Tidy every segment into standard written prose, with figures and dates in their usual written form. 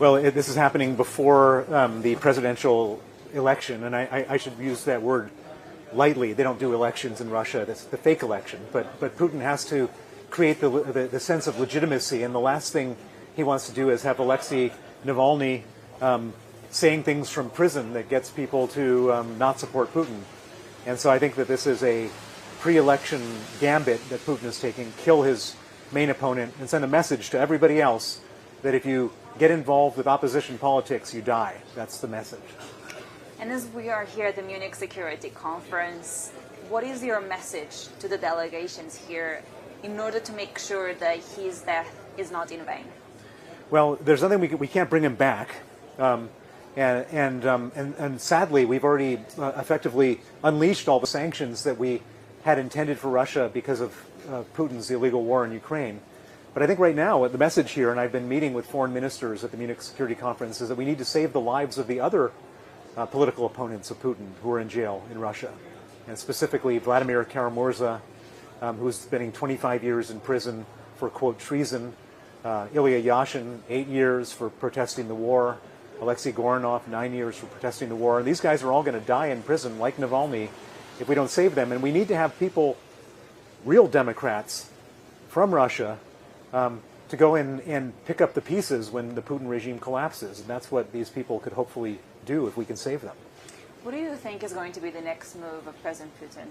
Well, this is happening before the presidential election, and I should use that word lightly. They don't do elections in Russia. That's the fake election. But Putin has to create the sense of legitimacy, and the last thing he wants to do is have Alexei Navalny saying things from prison that gets people to not support Putin. And so I think that this is a pre-election gambit that Putin is taking, kill his main opponent and send a message to everybody else that if you get involved with opposition politics, you die. That's the message. And as we are here at the Munich Security Conference, what is your message to the delegations here in order to make sure that his death is not in vain? Well, there's nothing we can't bring him back. And sadly, we've already effectively unleashed all the sanctions that we had intended for Russia because of Putin's illegal war in Ukraine. But I think right now, the message here, and I've been meeting with foreign ministers at the Munich Security Conference, is that we need to save the lives of the other political opponents of Putin who are in jail in Russia, and specifically Vladimir Kara-Murza, who's spending 25 years in prison for, quote, treason, Ilya Yashin, 8 years for protesting the war, Alexei Goranov, 9 years for protesting the war. And these guys are all going to die in prison, like Navalny, if we don't save them. And we need to have people, real Democrats from Russia, to go in and pick up the pieces when the Putin regime collapses. And that's what these people could hopefully do if we can save them. What do you think is going to be the next move of President Putin?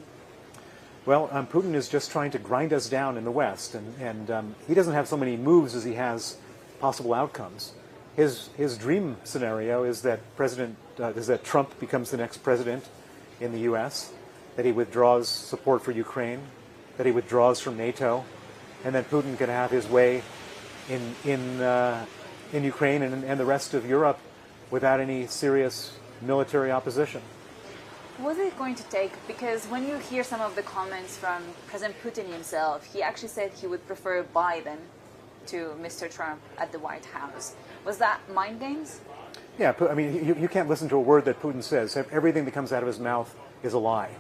Well, Putin is just trying to grind us down in the West, and he doesn't have so many moves as he has possible outcomes. His dream scenario is that Trump becomes the next president in the U.S., that he withdraws support for Ukraine, that he withdraws from NATO, and that Putin can have his way in Ukraine and the rest of Europe without any serious military opposition. What is it going to take? Because when you hear some of the comments from President Putin himself, he actually said he would prefer Biden to Mr. Trump at the White House. Was that mind games? Yeah, I mean, you can't listen to a word that Putin says. Everything that comes out of his mouth is a lie.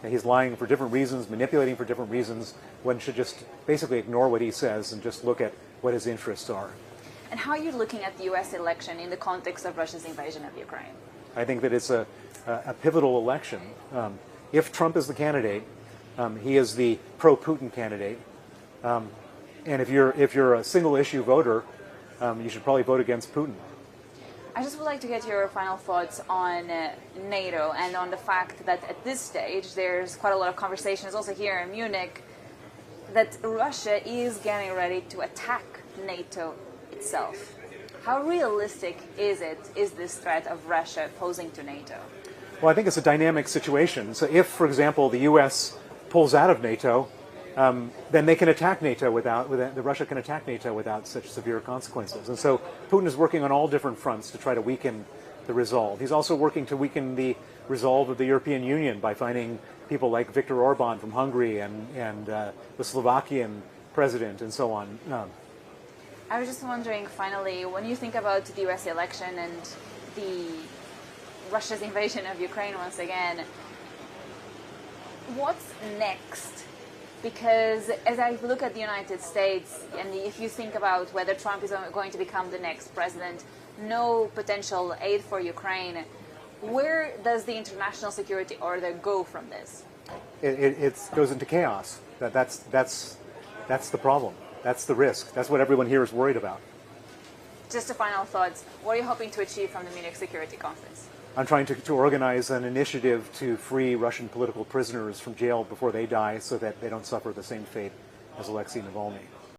And he's lying for different reasons, manipulating for different reasons. One should just basically ignore what he says and just look at what his interests are. And how are you looking at the U.S. election in the context of Russia's invasion of Ukraine? I think that it's a pivotal election. If Trump is the candidate, he is the pro-Putin candidate. And if you're a single-issue voter, you should probably vote against Putin. I just would like to get your final thoughts on NATO and on the fact that at this stage there's quite a lot of conversations also here in Munich that Russia is getting ready to attack NATO itself. How realistic is this threat of Russia posing to NATO? Well, I think it's a dynamic situation. So if, for example, the U.S. pulls out of NATO, then they can attack NATO Russia can attack NATO without such severe consequences. And so Putin is working on all different fronts to try to weaken the resolve. He's also working to weaken the resolve of the European Union by finding people like Viktor Orban from Hungary and the Slovakian president and so on. I was just wondering, finally, when you think about the U.S. election and Russia's invasion of Ukraine once again, what's next? Because as I look at the United States, and if you think about whether Trump is going to become the next president, no potential aid for Ukraine, where does the international security order go from this? It goes into chaos. That's the problem. That's the risk. That's what everyone here is worried about. Just a final thoughts. What are you hoping to achieve from the Munich Security Conference? I'm trying to organize an initiative to free Russian political prisoners from jail before they die so that they don't suffer the same fate as Alexei Navalny.